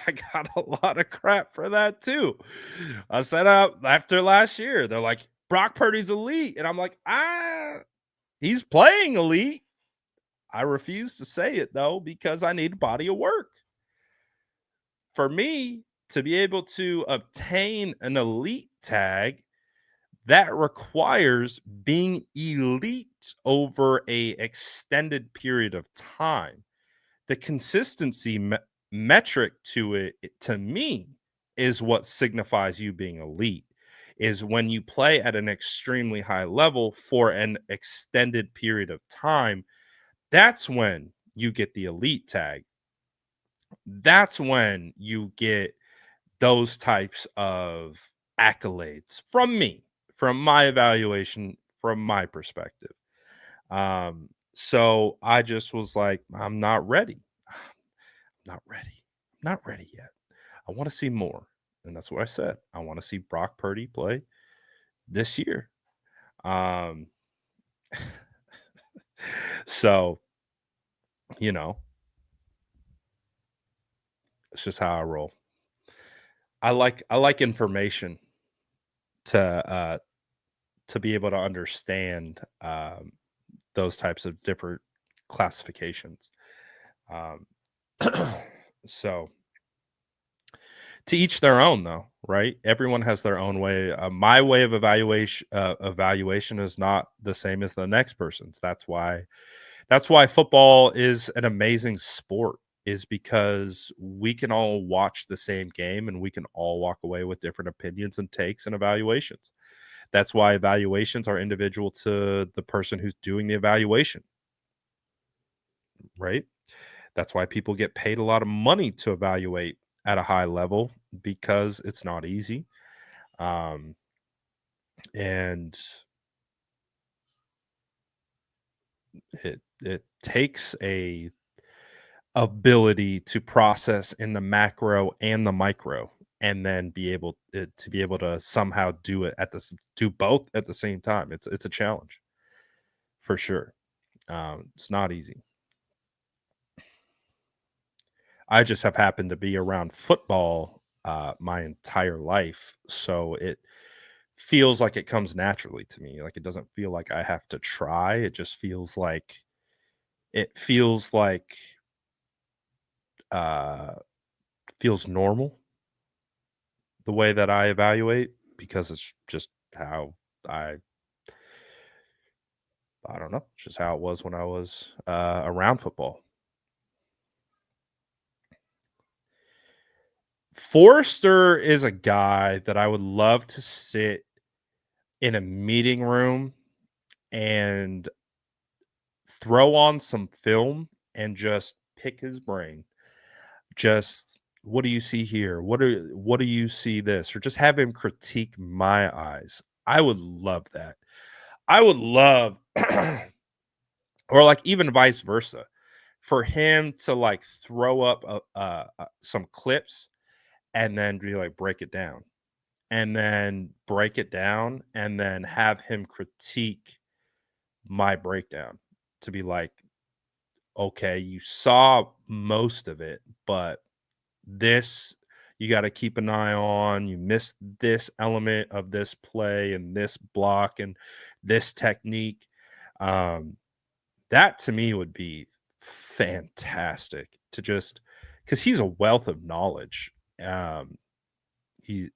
I got a lot of crap for that too. I said after last year, they're like, Brock Purdy's elite. And I'm like, he's playing elite. I refuse to say it though, because I need a body of work. For me to be able to obtain an elite tag, that requires being elite over a extended period of time. The consistency metric to it, to me, is what signifies you being elite, is when you play at an extremely high level for an extended period of time. That's when you get the elite tag. That's when you get those types of accolades from me, from my evaluation, from my perspective. So I just was like, I'm not ready. Not ready. Not ready yet. I want to see more. And that's what I said. I want to see Brock Purdy play this year. So, it's just how I roll. I like information to be able to understand those types of different classifications. So to each their own, though, right? Everyone has their own way. My way of evaluation is not the same as the next person's. That's why football is an amazing sport, is because we can all watch the same game and we can all walk away with different opinions and takes and evaluations. That's why evaluations are individual to the person who's doing the evaluation, right? That's why people get paid a lot of money to evaluate at a high level, because it's not easy. And it takes a ability to process in the macro and the micro, and then be able to somehow do both at the same time. It's a challenge for sure. It's not easy. I just have happened to be around football my entire life, so it feels like it comes naturally to me. Like, it doesn't feel like I have to try. It just feels like uh feels normal, the way that I evaluate, because it's just how I I don't know, it's just how it was when I was around football. Forrester is a guy that I would love to sit in a meeting room and throw on some film and just pick his brain. Just, what do you see here? What do you see this? Or just have him critique my eyes. I would love that. I would love or like even vice versa, for him to like throw up some clips and then be like, break it down, and then break it down, and then have him critique my breakdown, to be like, okay, you saw most of it, but this, you got to keep an eye on. You missed this element of this play and this block and this technique. That to me would be fantastic, to just, because he's a wealth of knowledge. He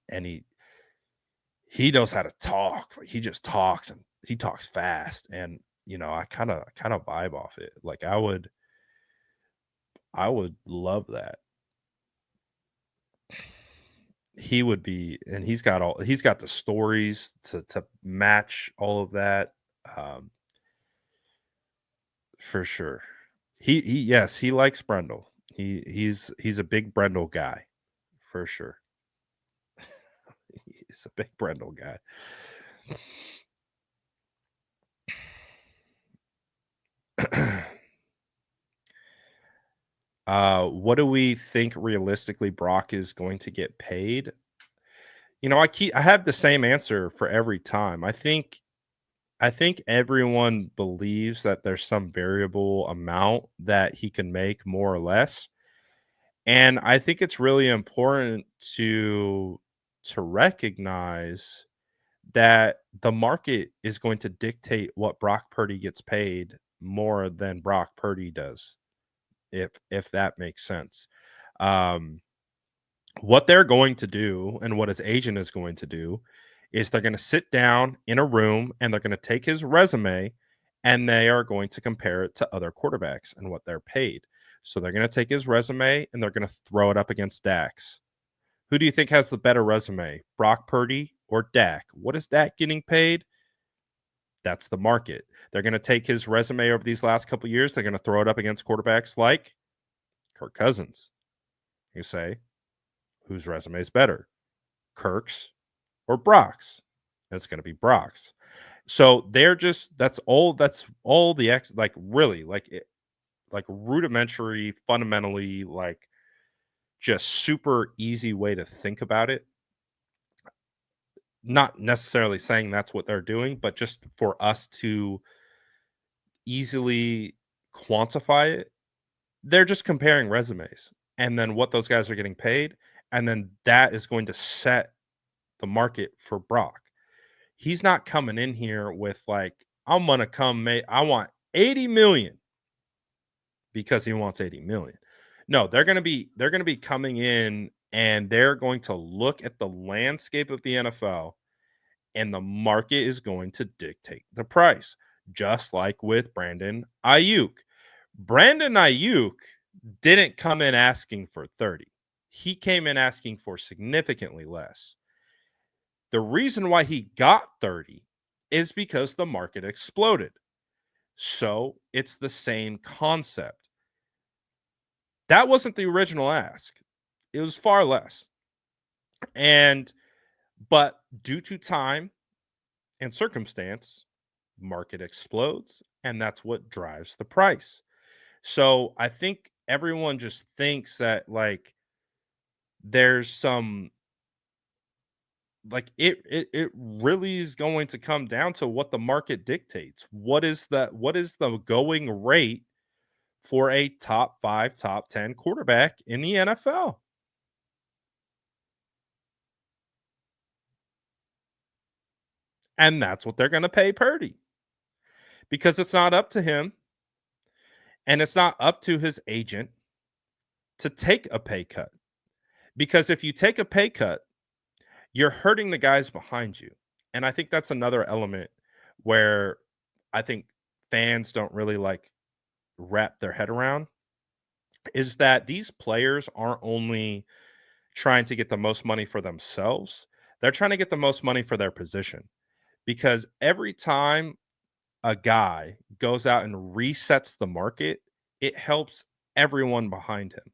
knows how to talk. Like, he just talks, and he talks fast, and I kind of vibe off it. Like, I would love that. He would be, and he's got the stories to match all of that. For sure. Yes, he likes Brendel. He's a big Brendel guy, for sure. He's a big Brendel guy. What do we think realistically Brock is going to get paid? I have the same answer for every time. I think I think everyone believes that there's some variable amount that he can make more or less. And I think it's really important to recognize that the market is going to dictate what Brock Purdy gets paid more than Brock Purdy does, if that makes sense. Um, what they're going to do and what his agent is going to do is they're going to sit down in a room and they're going to take his resume and they are going to compare it to other quarterbacks and what they're paid. So they're going to take his resume and they're going to throw it up against Dak's. Who do you think has the better resume, Brock Purdy or Dak? What is Dak getting paid? That's the market. They're going to take his resume over these last couple of years. They're going to throw it up against quarterbacks like Kirk Cousins. You say, whose resume is better, Kirk's or Brock's? And it's going to be Brock's. So they're just that's all the like really like rudimentary, fundamentally like just super easy way to think about it. Not necessarily saying that's what they're doing, but just for us to easily quantify it, they're just comparing resumes and then what those guys are getting paid. And then that is going to set the market for Brock. He's not coming in here with like, I'm going to I want 80 million because he wants 80 million. No, they're going to be coming in and they're going to look at the landscape of the NFL and the market is going to dictate the price, just like with Brandon Ayuk. Brandon Ayuk didn't come in asking for 30. He came in asking for significantly less. The reason why he got 30 is because the market exploded. So it's the same concept. That wasn't the original ask. It was far less. But due to time and circumstance, market explodes, and that's what drives the price. So I think everyone just thinks that like there's some like it really is going to come down to what the market dictates. What is the going rate for a top 5, top 10 quarterback in the NFL? And that's what they're going to pay Purdy. Because it's not up to him and it's not up to his agent to take a pay cut. Because if you take a pay cut, you're hurting the guys behind you. And I think that's another element where I think fans don't really like wrap their head around is that these players aren't only trying to get the most money for themselves, they're trying to get the most money for their position. Because every time a guy goes out and resets the market, it helps everyone behind him.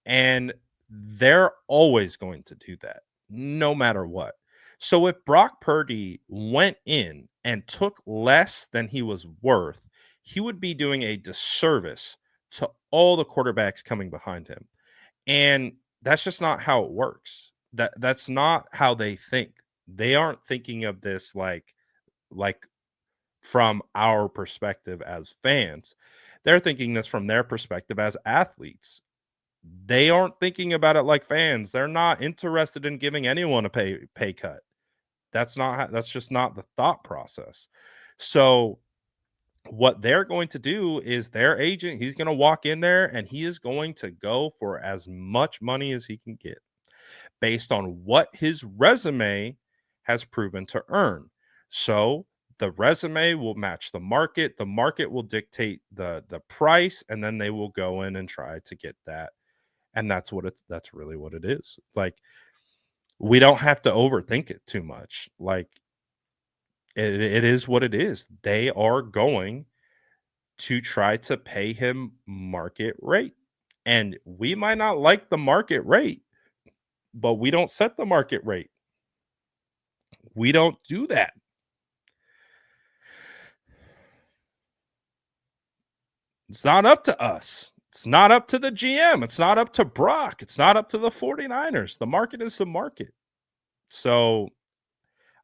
And they're always going to do that, no matter what. So if Brock Purdy went in and took less than he was worth, he would be doing a disservice to all the quarterbacks coming behind him. And that's just not how it works. That's not how they think. They aren't thinking of this like from our perspective as fans. They're thinking this from their perspective as athletes. They aren't thinking about it like fans. They're not interested in giving anyone a pay cut. That's just not the thought process. So what they're going to do is their agent, he's going to walk in there and he is going to go for as much money as he can get based on what his resume has proven to earn. So the resume will match the market will dictate the price, and then they will go in and try to get that. And that's really what it is. Like, we don't have to overthink it too much. Like, it is what it is. They are going to try to pay him market rate. And we might not like the market rate, but we don't set the market rate. We don't do that. It's not up to us. It's not up to the GM. It's not up to Brock. It's not up to the 49ers. The market is the market. So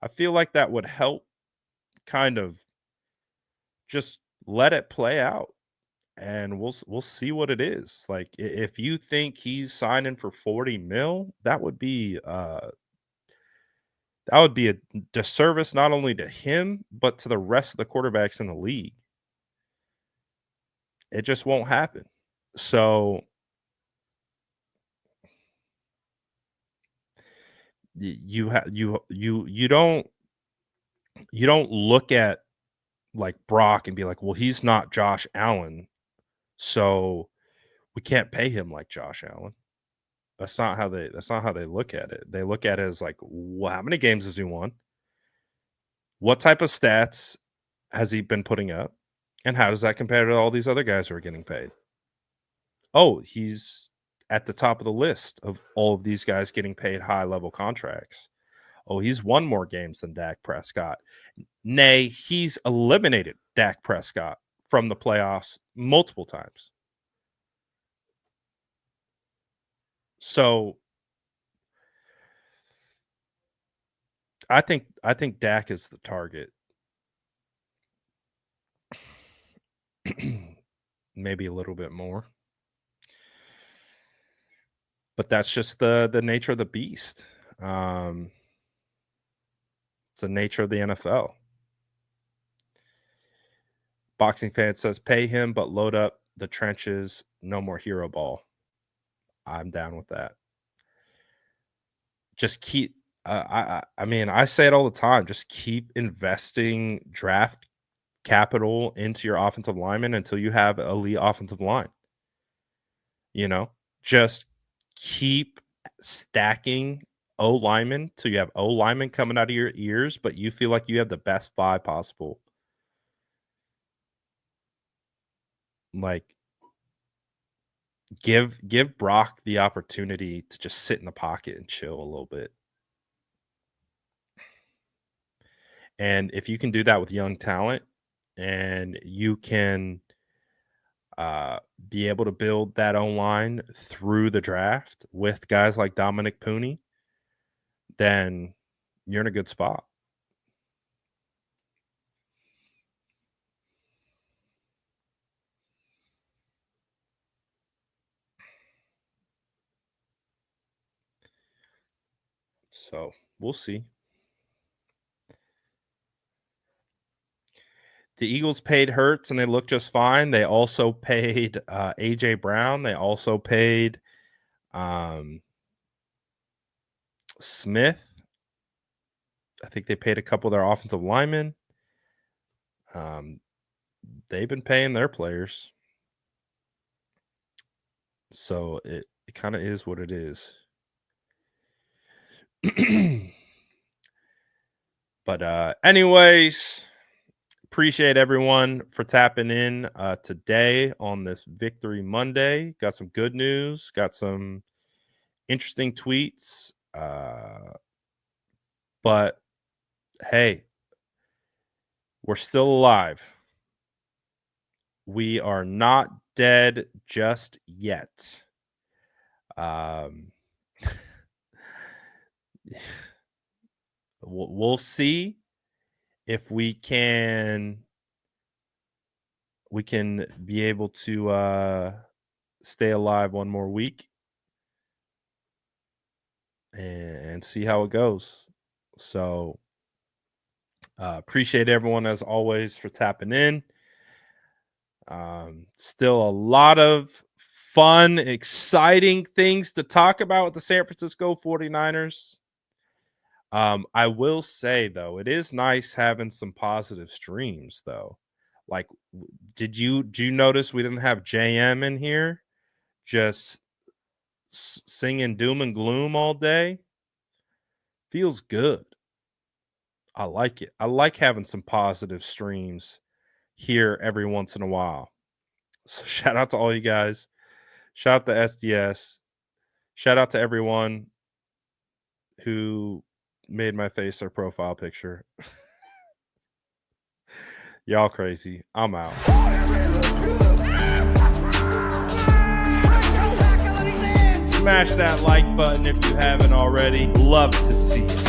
I feel like that would help kind of just let it play out, and we'll see what it is. Like, if you think he's signing for 40 mil, that would be a disservice not only to him but to the rest of the quarterbacks in the league. It just won't happen. So you don't look at like Brock and be like, well, he's not Josh Allen, so we can't pay him like Josh Allen. That's not how they look at it. They look at it as like, well, how many games has he won? What type of stats has he been putting up? And how does that compare to all these other guys who are getting paid? Oh, he's at the top of the list of all of these guys getting paid high level contracts. Oh, he's won more games than Dak Prescott. Nay, he's eliminated Dak Prescott from the playoffs multiple times. So I think Dak is the target. Maybe a little bit more. But that's just the nature of the beast. It's the nature of the NFL. Boxing Fan says, pay him, but load up the trenches. No more hero ball. I'm down with that. Just keep, I mean, I say it all the time. Just keep investing draft capital into your offensive lineman until you have elite offensive line. You know, just keep stacking O linemen till you have O linemen coming out of your ears, but you feel like you have the best 5 possible. Like, give Brock the opportunity to just sit in the pocket and chill a little bit. And if you can do that with young talent, and you can be able to build that O-line through the draft with guys like Dominic Pooney, then you're in a good spot. So we'll see. The Eagles paid Hurts and they look just fine. They also paid A.J. Brown. They also paid Smith. I think they paid a couple of their offensive linemen. They've been paying their players. So it kind of is what it is. But anyways, appreciate everyone for tapping in today on this Victory Monday. Got some good news, got some interesting tweets. But hey, we're still alive. We are not dead just yet. We'll see if we can be able to stay alive one more week and see how it goes. So appreciate everyone as always for tapping in. Still a lot of fun, exciting things to talk about with the San Francisco 49ers. I will say, though, it is nice having some positive streams, though. Like, do you notice we didn't have JM in here just singing doom and gloom all day? Feels good. I like it. I like having some positive streams here every once in a while. So shout out to all you guys. Shout out to SDS. Shout out to everyone who made my face their profile picture. Y'all crazy. I'm out. Smash that like button if you haven't already. Love to see it.